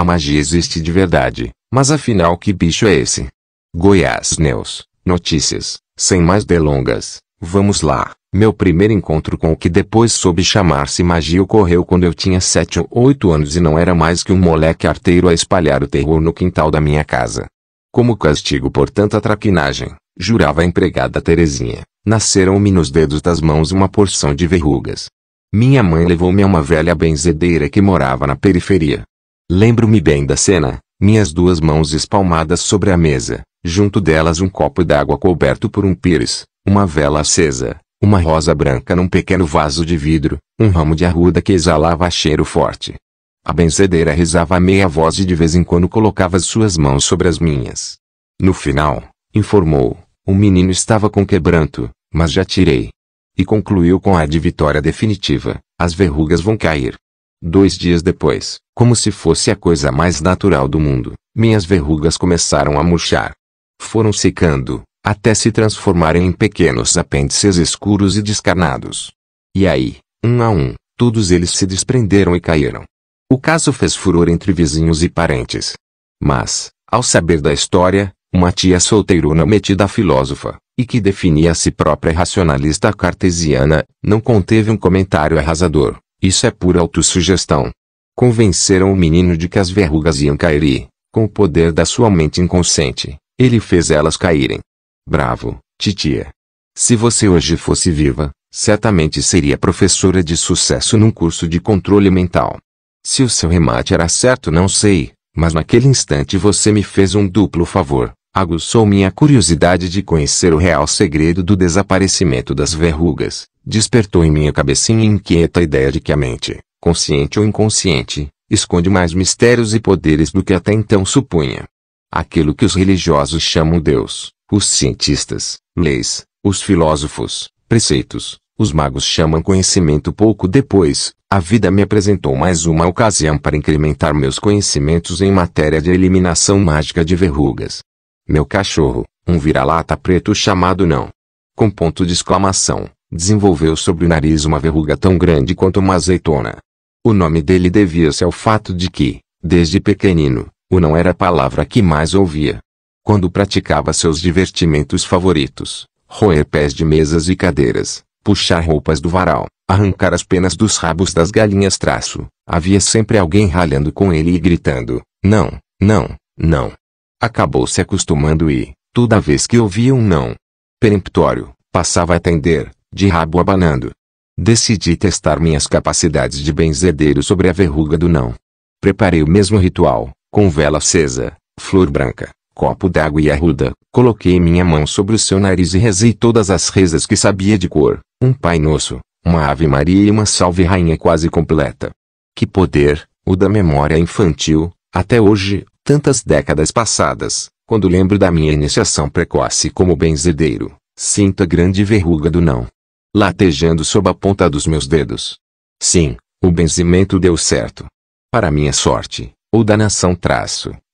A magia existe de verdade, mas afinal que bicho é esse? Goiás News, notícias, sem mais delongas, vamos lá. Meu primeiro encontro com o que depois soube chamar-se magia ocorreu quando eu tinha 7 ou 8 anos e não era mais que um moleque arteiro a espalhar o terror no quintal da minha casa. Como castigo por tanta traquinagem, jurava a empregada Terezinha, nasceram-me nos dedos das mãos uma porção de verrugas. Minha mãe levou-me a uma velha benzedeira que morava na periferia. Lembro-me bem da cena, minhas 2 mãos espalmadas sobre a mesa, junto delas um copo d'água coberto por um pires, uma vela acesa, uma rosa branca num pequeno vaso de vidro, um ramo de arruda que exalava cheiro forte. A benzedeira rezava a meia voz e de vez em quando colocava as suas mãos sobre as minhas. No final, informou, o menino estava com quebranto, mas já tirei. E concluiu com a de vitória definitiva, as verrugas vão cair. 2 dias depois, como se fosse a coisa mais natural do mundo, minhas verrugas começaram a murchar. Foram secando, até se transformarem em pequenos apêndices escuros e descarnados. E aí, um a um, todos eles se desprenderam e caíram. O caso fez furor entre vizinhos e parentes. Mas, ao saber da história, uma tia solteirona metida a filósofa, e que definia a si própria racionalista cartesiana, não conteve um comentário arrasador. Isso é pura autossugestão. Convenceram o menino de que as verrugas iam cair e, com o poder da sua mente inconsciente, ele fez elas caírem. Bravo, titia. Se você hoje fosse viva, certamente seria professora de sucesso num curso de controle mental. Se o seu remate era certo não sei, mas naquele instante você me fez um duplo favor. Aguçou minha curiosidade de conhecer o real segredo do desaparecimento das verrugas. Despertou em minha cabecinha inquieta a ideia de que a mente, consciente ou inconsciente, esconde mais mistérios e poderes do que até então supunha. Aquilo que os religiosos chamam Deus, os cientistas, leis, os filósofos, preceitos, os magos chamam conhecimento. Pouco depois, a vida me apresentou mais uma ocasião para incrementar meus conhecimentos em matéria de eliminação mágica de verrugas. Meu cachorro, um vira-lata preto chamado Não, com ponto de exclamação, desenvolveu sobre o nariz uma verruga tão grande quanto uma azeitona. O nome dele devia-se ao fato de que, desde pequenino, o não era a palavra que mais ouvia. Quando praticava seus divertimentos favoritos, roer pés de mesas e cadeiras, puxar roupas do varal, arrancar as penas dos rabos das galinhas havia sempre alguém ralhando com ele e gritando, não, não, não. Acabou se acostumando e, toda vez que ouvia um não peremptório, passava a atender, de rabo abanando. Decidi testar minhas capacidades de benzedeiro sobre a verruga do não. Preparei o mesmo ritual, com vela acesa, flor branca, copo d'água e arruda. Coloquei minha mão sobre o seu nariz e rezei todas as rezas que sabia de cor, um Pai Nosso, uma Ave Maria e uma Salve Rainha quase completa. Que poder, o da memória infantil, até hoje, tantas décadas passadas, quando lembro da minha iniciação precoce como benzedeiro, sinto a grande verruga do não latejando sob a ponta dos meus dedos. Sim, o benzimento deu certo. Para minha sorte, ou danação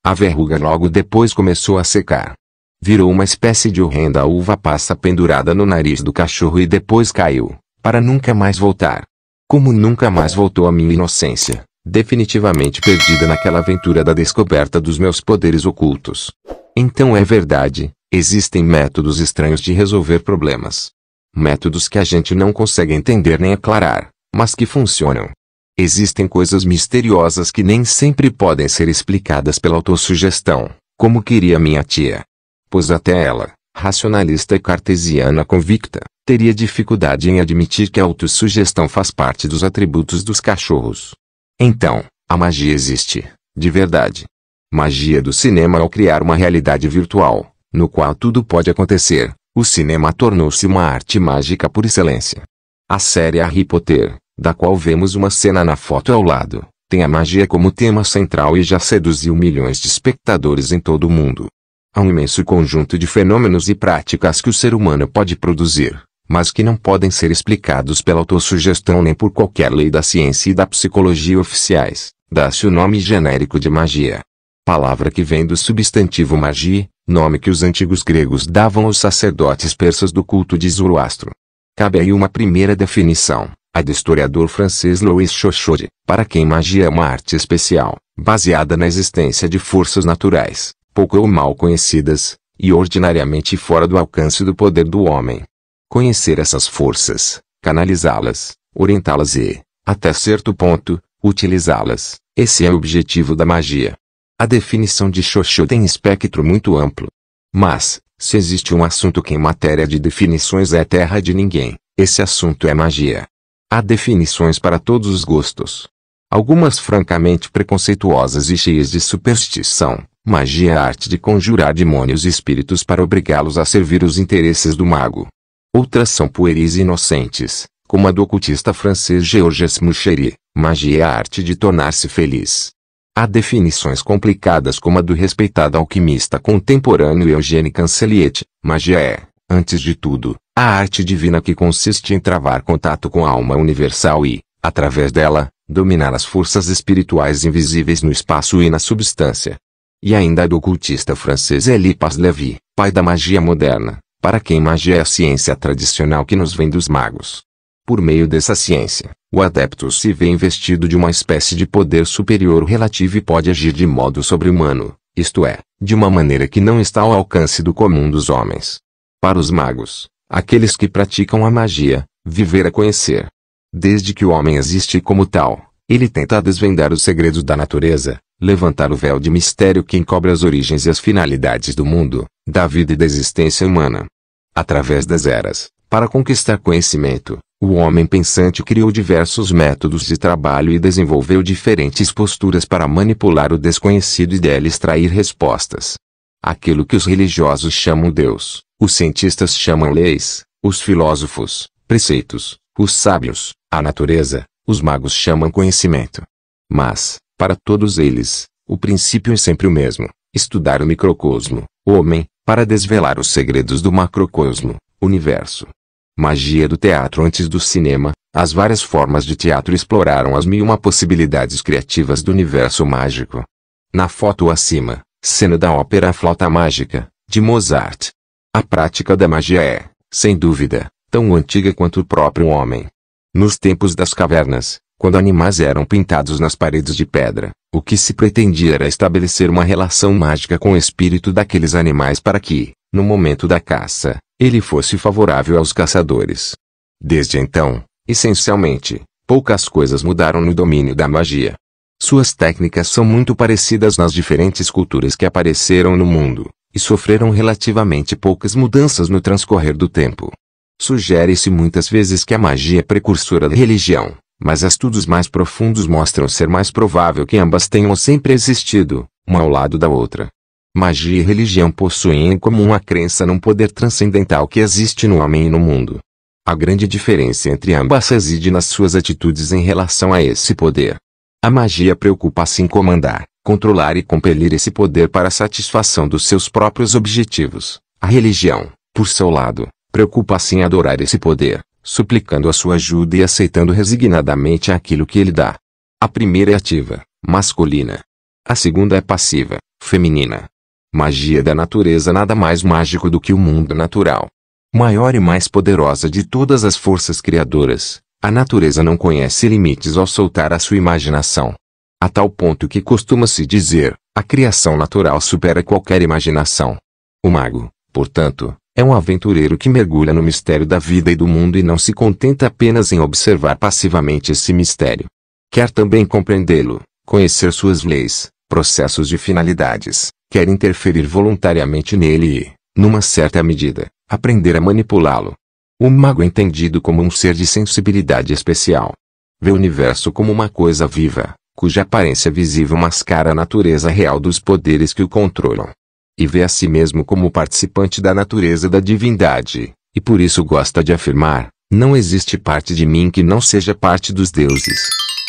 a verruga logo depois começou a secar. Virou uma espécie de horrenda uva passa pendurada no nariz do cachorro e depois caiu, para nunca mais voltar. Como nunca mais voltou a minha inocência, definitivamente perdida naquela aventura da descoberta dos meus poderes ocultos. Então é verdade, existem métodos estranhos de resolver problemas. Métodos que a gente não consegue entender nem aclarar, mas que funcionam. Existem coisas misteriosas que nem sempre podem ser explicadas pela autossugestão, como queria minha tia. Pois até ela, racionalista e cartesiana convicta, teria dificuldade em admitir que a autossugestão faz parte dos atributos dos cachorros. Então, a magia existe, de verdade. Magia do cinema ao criar uma realidade virtual, no qual tudo pode acontecer, o cinema tornou-se uma arte mágica por excelência. A série Harry Potter, da qual vemos uma cena na foto ao lado, tem a magia como tema central e já seduziu milhões de espectadores em todo o mundo. Há um imenso conjunto de fenômenos e práticas que o ser humano pode produzir, mas que não podem ser explicados pela autossugestão nem por qualquer lei da ciência e da psicologia oficiais. Dá-se o nome genérico de magia. Palavra que vem do substantivo magia, nome que os antigos gregos davam aos sacerdotes persas do culto de Zoroastro. Cabe aí uma primeira definição. A do historiador francês Louis Chauchot, para quem magia é uma arte especial, baseada na existência de forças naturais, pouco ou mal conhecidas, e ordinariamente fora do alcance do poder do homem. Conhecer essas forças, canalizá-las, orientá-las e, até certo ponto, utilizá-las, esse é o objetivo da magia. A definição de Chauchot tem espectro muito amplo. Mas, se existe um assunto que em matéria de definições é terra de ninguém, esse assunto é magia. Há definições para todos os gostos. Algumas francamente preconceituosas e cheias de superstição. Magia é a arte de conjurar demônios e espíritos para obrigá-los a servir os interesses do mago. Outras são pueris e inocentes, como a do ocultista francês Georges Mouchery. Magia é a arte de tornar-se feliz. Há definições complicadas como a do respeitado alquimista contemporâneo Eugène Cancelliet. Magia é, antes de tudo, a arte divina que consiste em travar contato com a alma universal e, através dela, dominar as forças espirituais invisíveis no espaço e na substância. E ainda a do ocultista francês Élie Paslevi, pai da magia moderna, para quem magia é a ciência tradicional que nos vem dos magos. Por meio dessa ciência, o adepto se vê investido de uma espécie de poder superior relativo e pode agir de modo sobre-humano, isto é, de uma maneira que não está ao alcance do comum dos homens. Para os magos, aqueles que praticam a magia, viver é conhecer. Desde que o homem existe como tal, ele tenta desvendar os segredos da natureza, levantar o véu de mistério que encobre as origens e as finalidades do mundo, da vida e da existência humana. Através das eras, para conquistar conhecimento, o homem pensante criou diversos métodos de trabalho e desenvolveu diferentes posturas para manipular o desconhecido e dele extrair respostas. Aquilo que os religiosos chamam Deus, os cientistas chamam leis, os filósofos, preceitos, os sábios, a natureza, os magos chamam conhecimento. Mas, para todos eles, o princípio é sempre o mesmo: estudar o microcosmo, o homem, para desvelar os segredos do macrocosmo, universo. Magia do teatro. Antes do cinema, as várias formas de teatro exploraram as mil e uma possibilidades criativas do universo mágico. Na foto acima, cena da ópera A Flauta Mágica, de Mozart. A prática da magia é, sem dúvida, tão antiga quanto o próprio homem. Nos tempos das cavernas, quando animais eram pintados nas paredes de pedra, o que se pretendia era estabelecer uma relação mágica com o espírito daqueles animais para que, no momento da caça, ele fosse favorável aos caçadores. Desde então, essencialmente, poucas coisas mudaram no domínio da magia. Suas técnicas são muito parecidas nas diferentes culturas que apareceram no mundo, e sofreram relativamente poucas mudanças no transcorrer do tempo. Sugere-se muitas vezes que a magia é precursora da religião, mas estudos mais profundos mostram ser mais provável que ambas tenham sempre existido, uma ao lado da outra. Magia e religião possuem em comum a crença num poder transcendental que existe no homem e no mundo. A grande diferença entre ambas reside nas suas atitudes em relação a esse poder. A magia preocupa-se em comandar, controlar e compelir esse poder para a satisfação dos seus próprios objetivos. A religião, por seu lado, preocupa-se em adorar esse poder, suplicando a sua ajuda e aceitando resignadamente aquilo que ele dá. A primeira é ativa, masculina. A segunda é passiva, feminina. Magia da natureza. Nada mais mágico do que o mundo natural. Maior e mais poderosa de todas as forças criadoras, a natureza não conhece limites ao soltar a sua imaginação. A tal ponto que costuma-se dizer, a criação natural supera qualquer imaginação. O mago, portanto, é um aventureiro que mergulha no mistério da vida e do mundo e não se contenta apenas em observar passivamente esse mistério. Quer também compreendê-lo, conhecer suas leis, processos e finalidades, quer interferir voluntariamente nele e, numa certa medida, aprender a manipulá-lo. O mago é entendido como um ser de sensibilidade especial. Vê o universo como uma coisa viva, cuja aparência visível mascara a natureza real dos poderes que o controlam. E vê a si mesmo como participante da natureza da divindade, e por isso gosta de afirmar, não existe parte de mim que não seja parte dos deuses.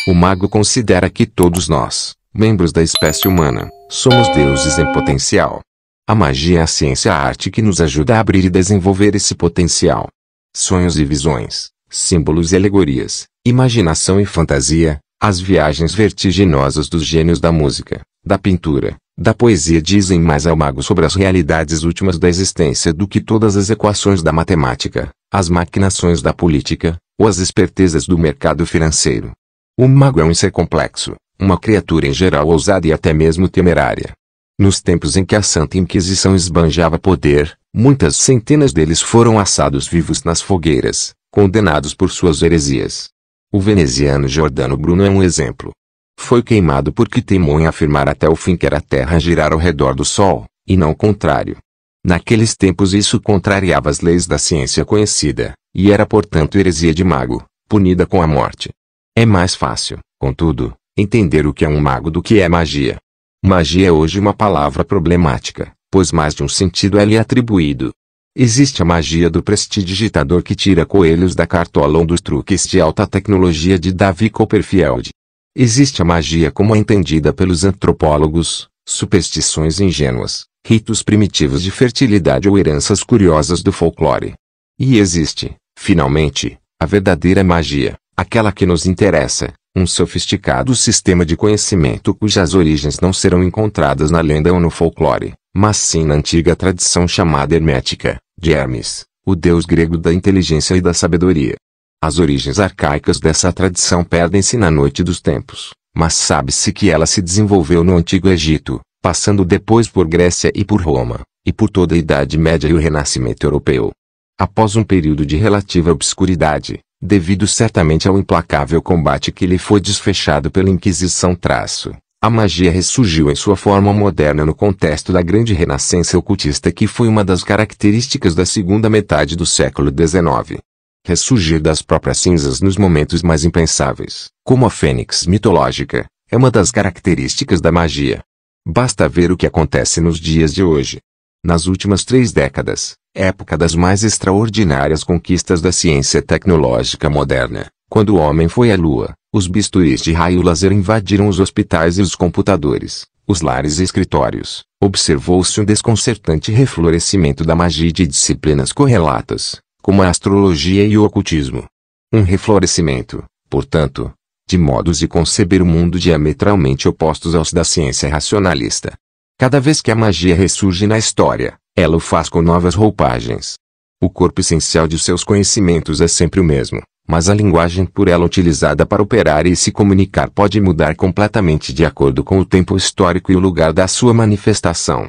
O mago considera que todos nós, membros da espécie humana, somos deuses em potencial. A magia é a ciência, a arte que nos ajuda a abrir e desenvolver esse potencial. Sonhos e visões, símbolos e alegorias, imaginação e fantasia, as viagens vertiginosas dos gênios da música, da pintura, da poesia dizem mais ao mago sobre as realidades últimas da existência do que todas as equações da matemática, as maquinações da política, ou as espertezas do mercado financeiro. O mago é um ser complexo, uma criatura em geral ousada e até mesmo temerária. Nos tempos em que a Santa Inquisição esbanjava poder, muitas centenas deles foram assados vivos nas fogueiras, condenados por suas heresias. O veneziano Giordano Bruno é um exemplo. Foi queimado porque teimou em afirmar até o fim que era a Terra girar ao redor do Sol, e não o contrário. Naqueles tempos isso contrariava as leis da ciência conhecida, e era portanto heresia de mago, punida com a morte. É mais fácil, contudo, entender o que é um mago do que é magia. Magia é hoje uma palavra problemática, pois mais de um sentido é lhe atribuído. Existe a magia do prestidigitador que tira coelhos da cartola ou dos truques de alta tecnologia de Davi Copperfield. Existe a magia como é entendida pelos antropólogos, superstições ingênuas, ritos primitivos de fertilidade ou heranças curiosas do folclore. E existe, finalmente, a verdadeira magia, aquela que nos interessa, um sofisticado sistema de conhecimento cujas origens não serão encontradas na lenda ou no folclore, mas sim na antiga tradição chamada hermética, de Hermes, o deus grego da inteligência e da sabedoria. As origens arcaicas dessa tradição perdem-se na noite dos tempos, mas sabe-se que ela se desenvolveu no Antigo Egito, passando depois por Grécia e por Roma, e por toda a Idade Média e o Renascimento Europeu. Após um período de relativa obscuridade, devido certamente ao implacável combate que lhe foi desfechado pela Inquisição a magia ressurgiu em sua forma moderna no contexto da grande renascença ocultista que foi uma das características da segunda metade do século XIX. Ressurgir das próprias cinzas nos momentos mais impensáveis, como a fênix mitológica, é uma das características da magia. Basta ver o que acontece nos dias de hoje. Nas últimas 3 décadas, época das mais extraordinárias conquistas da ciência tecnológica moderna, quando o homem foi à Lua, os bisturis de raio laser invadiram os hospitais e os computadores, os lares e escritórios, observou-se um desconcertante reflorescimento da magia e de disciplinas correlatas, como a astrologia e o ocultismo. Um reflorescimento, portanto, de modos de conceber o mundo diametralmente opostos aos da ciência racionalista. Cada vez que a magia ressurge na história, ela o faz com novas roupagens. O corpo essencial de seus conhecimentos é sempre o mesmo, mas a linguagem por ela utilizada para operar e se comunicar pode mudar completamente de acordo com o tempo histórico e o lugar da sua manifestação.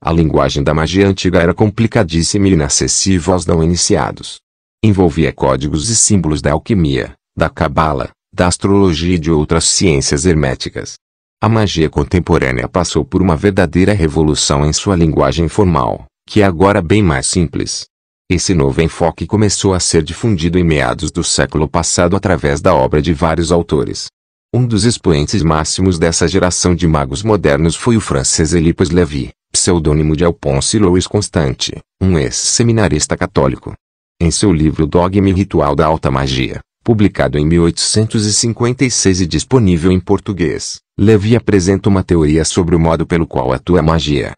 A linguagem da magia antiga era complicadíssima e inacessível aos não iniciados. Envolvia códigos e símbolos da alquimia, da cabala, da astrologia e de outras ciências herméticas. A magia contemporânea passou por uma verdadeira revolução em sua linguagem formal, que é agora bem mais simples. Esse novo enfoque começou a ser difundido em meados do século passado através da obra de vários autores. Um dos expoentes máximos dessa geração de magos modernos foi o francês Hippolyte Lévy, pseudônimo de Alphonse Louis Constant, um ex-seminarista católico. Em seu livro Dogma e Ritual da Alta Magia, publicado em 1856 e disponível em português, Lévy apresenta uma teoria sobre o modo pelo qual atua a magia.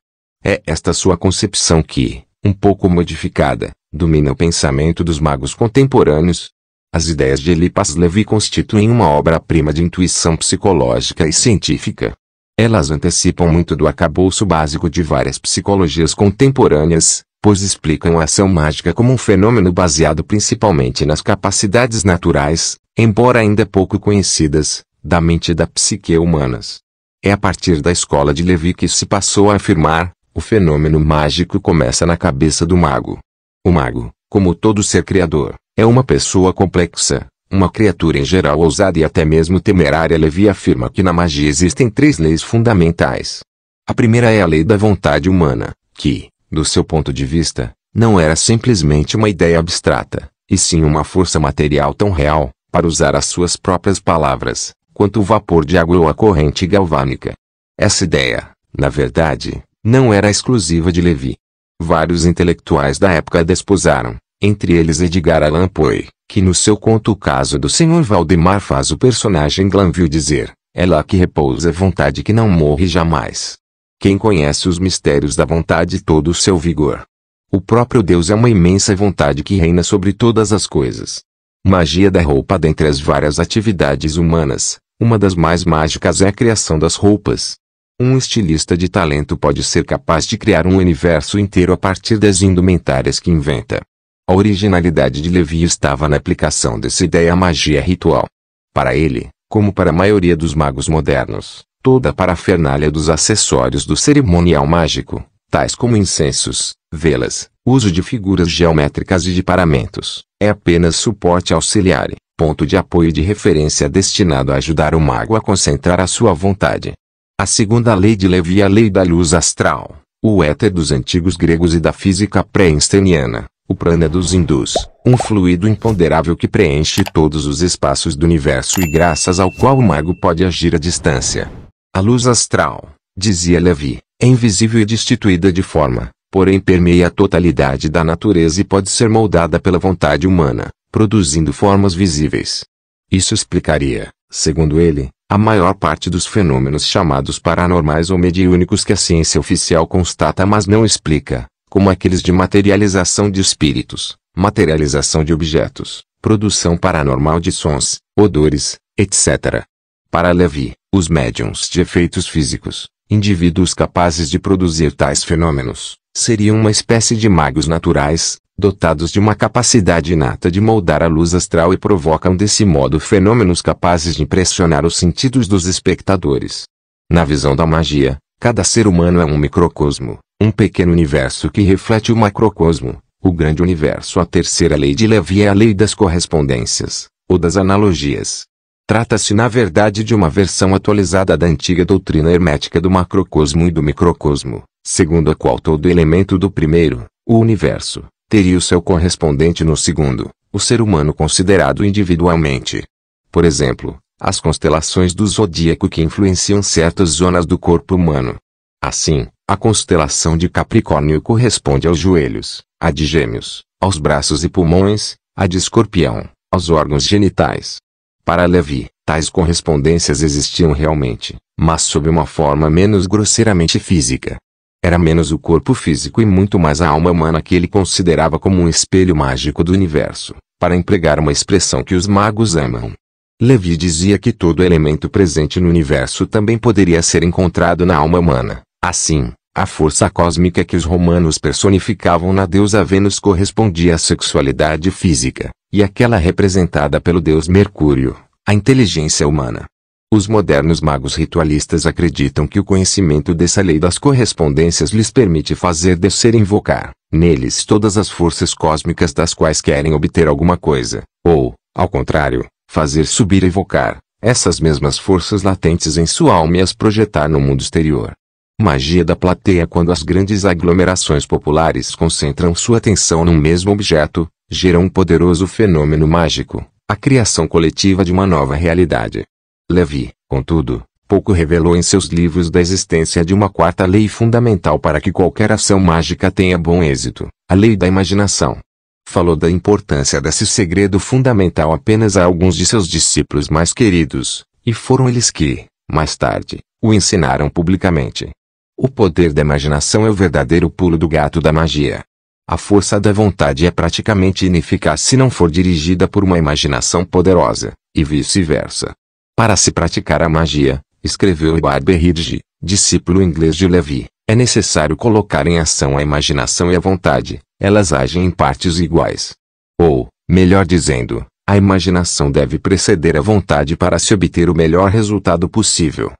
É esta sua concepção que, um pouco modificada, domina o pensamento dos magos contemporâneos. As ideias de Hippolyte Lévy constituem uma obra-prima de intuição psicológica e científica. Elas antecipam muito do arcabouço básico de várias psicologias contemporâneas, pois explicam a ação mágica como um fenômeno baseado principalmente nas capacidades naturais, embora ainda pouco conhecidas, da mente e da psique humanas. É a partir da escola de Lévy que se passou a afirmar: o fenômeno mágico começa na cabeça do mago. O mago, como todo ser criador, é uma pessoa complexa, uma criatura em geral ousada e até mesmo temerária. Lévy afirma que na magia existem 3 leis fundamentais. A primeira é a lei da vontade humana, que, do seu ponto de vista, não era simplesmente uma ideia abstrata, e sim uma força material tão real, para usar as suas próprias palavras, quanto o vapor de água ou a corrente galvânica. Essa ideia, na verdade, não era exclusiva de Lévy. Vários intelectuais da época a desposaram, entre eles Edgar Allan Poe, que no seu conto O Caso do Sr. Valdemar faz o personagem Glanville dizer: é lá que repousa a vontade que não morre jamais. Quem conhece os mistérios da vontade todo o seu vigor. O próprio Deus é uma imensa vontade que reina sobre todas as coisas. Magia da roupa. Dentre as várias atividades humanas, uma das mais mágicas é a criação das roupas. Um estilista de talento pode ser capaz de criar um universo inteiro a partir das indumentárias que inventa. A originalidade de Levi estava na aplicação dessa ideia à magia ritual. Para ele, como para a maioria dos magos modernos, toda a parafernália dos acessórios do cerimonial mágico, tais como incensos, velas, uso de figuras geométricas e de paramentos, é apenas suporte auxiliar, ponto de apoio e de referência destinado a ajudar o mago a concentrar a sua vontade. A segunda lei de Levi é a lei da luz astral, o éter dos antigos gregos e da física pré-einsteiniana, o prana dos hindus, um fluido imponderável que preenche todos os espaços do universo e graças ao qual o mago pode agir à distância. A luz astral, dizia Levi, é invisível e destituída de forma, porém permeia a totalidade da natureza e pode ser moldada pela vontade humana, produzindo formas visíveis. Isso explicaria, segundo ele, a maior parte dos fenômenos chamados paranormais ou mediúnicos que a ciência oficial constata mas não explica, como aqueles de materialização de espíritos, materialização de objetos, produção paranormal de sons, odores, etc. Para Levi, os médiums de efeitos físicos, indivíduos capazes de produzir tais fenômenos, seriam uma espécie de magos naturais, dotados de uma capacidade inata de moldar a luz astral e provocam desse modo fenômenos capazes de impressionar os sentidos dos espectadores. Na visão da magia, cada ser humano é um microcosmo, um pequeno universo que reflete o macrocosmo, o grande universo. A terceira lei de Levi é a lei das correspondências, ou das analogias. Trata-se na verdade de uma versão atualizada da antiga doutrina hermética do macrocosmo e do microcosmo, segundo a qual todo elemento do primeiro, o universo, teria o seu correspondente no segundo, o ser humano considerado individualmente. Por exemplo, as constelações do zodíaco que influenciam certas zonas do corpo humano. Assim, a constelação de Capricórnio corresponde aos joelhos, a de Gêmeos, aos braços e pulmões, a de Escorpião, aos órgãos genitais. Para Levi, tais correspondências existiam realmente, mas sob uma forma menos grosseiramente física. Era menos o corpo físico e muito mais a alma humana que ele considerava como um espelho mágico do universo, para empregar uma expressão que os magos amam. Levi dizia que todo elemento presente no universo também poderia ser encontrado na alma humana. Assim, a força cósmica que os romanos personificavam na deusa Vênus correspondia à sexualidade física, e aquela representada pelo deus Mercúrio, a inteligência humana. Os modernos magos ritualistas acreditam que o conhecimento dessa lei das correspondências lhes permite fazer descer e invocar, neles todas as forças cósmicas das quais querem obter alguma coisa, ou, ao contrário, fazer subir e evocar, essas mesmas forças latentes em sua alma e as projetar no mundo exterior. Magia da plateia. Quando as grandes aglomerações populares concentram sua atenção num mesmo objeto, geram um poderoso fenômeno mágico, a criação coletiva de uma nova realidade. Levi, contudo, pouco revelou em seus livros da existência de uma quarta lei fundamental para que qualquer ação mágica tenha bom êxito, a lei da imaginação. Falou da importância desse segredo fundamental apenas a alguns de seus discípulos mais queridos, e foram eles que, mais tarde, o ensinaram publicamente. O poder da imaginação é o verdadeiro pulo do gato da magia. A força da vontade é praticamente ineficaz se não for dirigida por uma imaginação poderosa, e vice-versa. Para se praticar a magia, escreveu Barberhirge, discípulo inglês de Levi, é necessário colocar em ação a imaginação e a vontade, elas agem em partes iguais. Ou, melhor dizendo, a imaginação deve preceder a vontade para se obter o melhor resultado possível.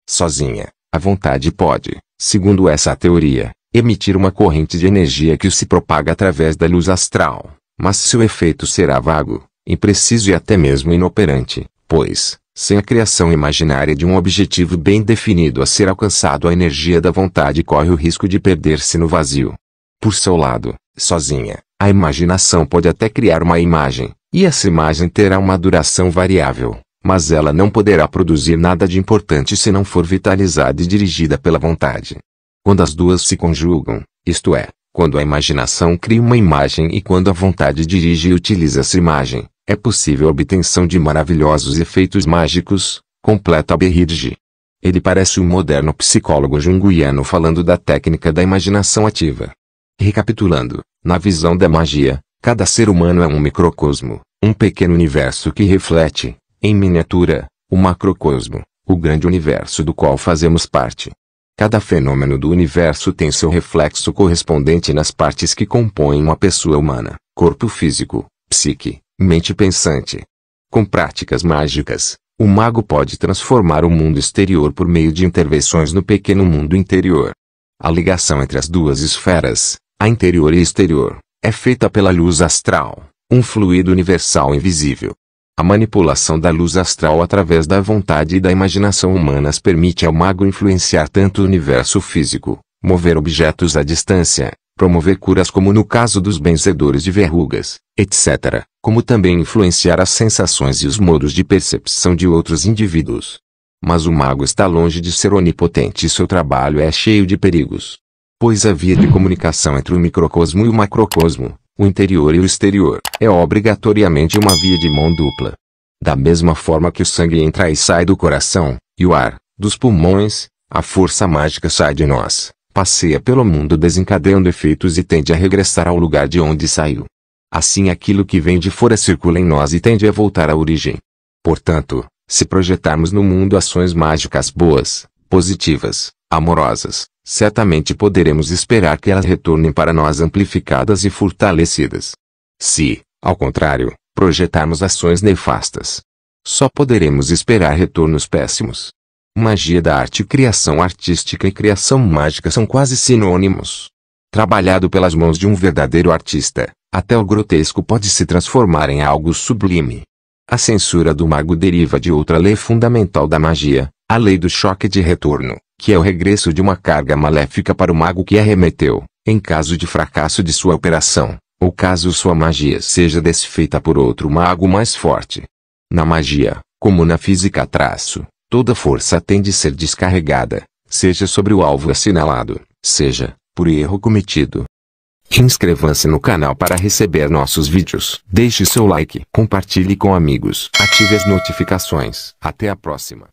Sozinha, a vontade pode, segundo essa teoria, emitir uma corrente de energia que se propaga através da luz astral, mas seu efeito será vago, impreciso e até mesmo inoperante, pois, sem a criação imaginária de um objetivo bem definido a ser alcançado, a energia da vontade corre o risco de perder-se no vazio. Por seu lado, sozinha, a imaginação pode até criar uma imagem, e essa imagem terá uma duração variável, mas ela não poderá produzir nada de importante se não for vitalizada e dirigida pela vontade. Quando as duas se conjugam, isto é, quando a imaginação cria uma imagem e quando a vontade dirige e utiliza essa imagem, é possível a obtenção de maravilhosos efeitos mágicos, completa Berhirge. Ele parece um moderno psicólogo junguiano falando da técnica da imaginação ativa. Recapitulando, na visão da magia, cada ser humano é um microcosmo, um pequeno universo que reflete, em miniatura, o macrocosmo, o grande universo do qual fazemos parte. Cada fenômeno do universo tem seu reflexo correspondente nas partes que compõem uma pessoa humana: corpo físico, psique, mente pensante. Com práticas mágicas, o mago pode transformar o mundo exterior por meio de intervenções no pequeno mundo interior. A ligação entre as duas esferas, a interior e exterior, é feita pela luz astral, um fluido universal invisível. A manipulação da luz astral através da vontade e da imaginação humanas permite ao mago influenciar tanto o universo físico, mover objetos à distância, promover curas como no caso dos benzedores de verrugas, etc., como também influenciar as sensações e os modos de percepção de outros indivíduos. Mas o mago está longe de ser onipotente e seu trabalho é cheio de perigos. Pois a via de comunicação entre o microcosmo e o macrocosmo, o interior e o exterior, é obrigatoriamente uma via de mão dupla. Da mesma forma que o sangue entra e sai do coração, e o ar, dos pulmões, a força mágica sai de nós, passeia pelo mundo desencadeando efeitos e tende a regressar ao lugar de onde saiu. Assim aquilo que vem de fora circula em nós e tende a voltar à origem. Portanto, se projetarmos no mundo ações mágicas boas, positivas, amorosas, certamente poderemos esperar que elas retornem para nós amplificadas e fortalecidas. Se, ao contrário, projetarmos ações nefastas, só poderemos esperar retornos péssimos. Magia da arte, criação artística e criação mágica são quase sinônimos. Trabalhado pelas mãos de um verdadeiro artista, até o grotesco pode se transformar em algo sublime. A censura do mago deriva de outra lei fundamental da magia, a lei do choque de retorno, que é o regresso de uma carga maléfica para o mago que a remeteu, em caso de fracasso de sua operação, ou caso sua magia seja desfeita por outro mago mais forte. Na magia, como na física toda força tem de ser descarregada, seja sobre o alvo assinalado, seja por erro cometido. Inscreva-se no canal para receber nossos vídeos. Deixe seu like, compartilhe com amigos, ative as notificações. Até a próxima.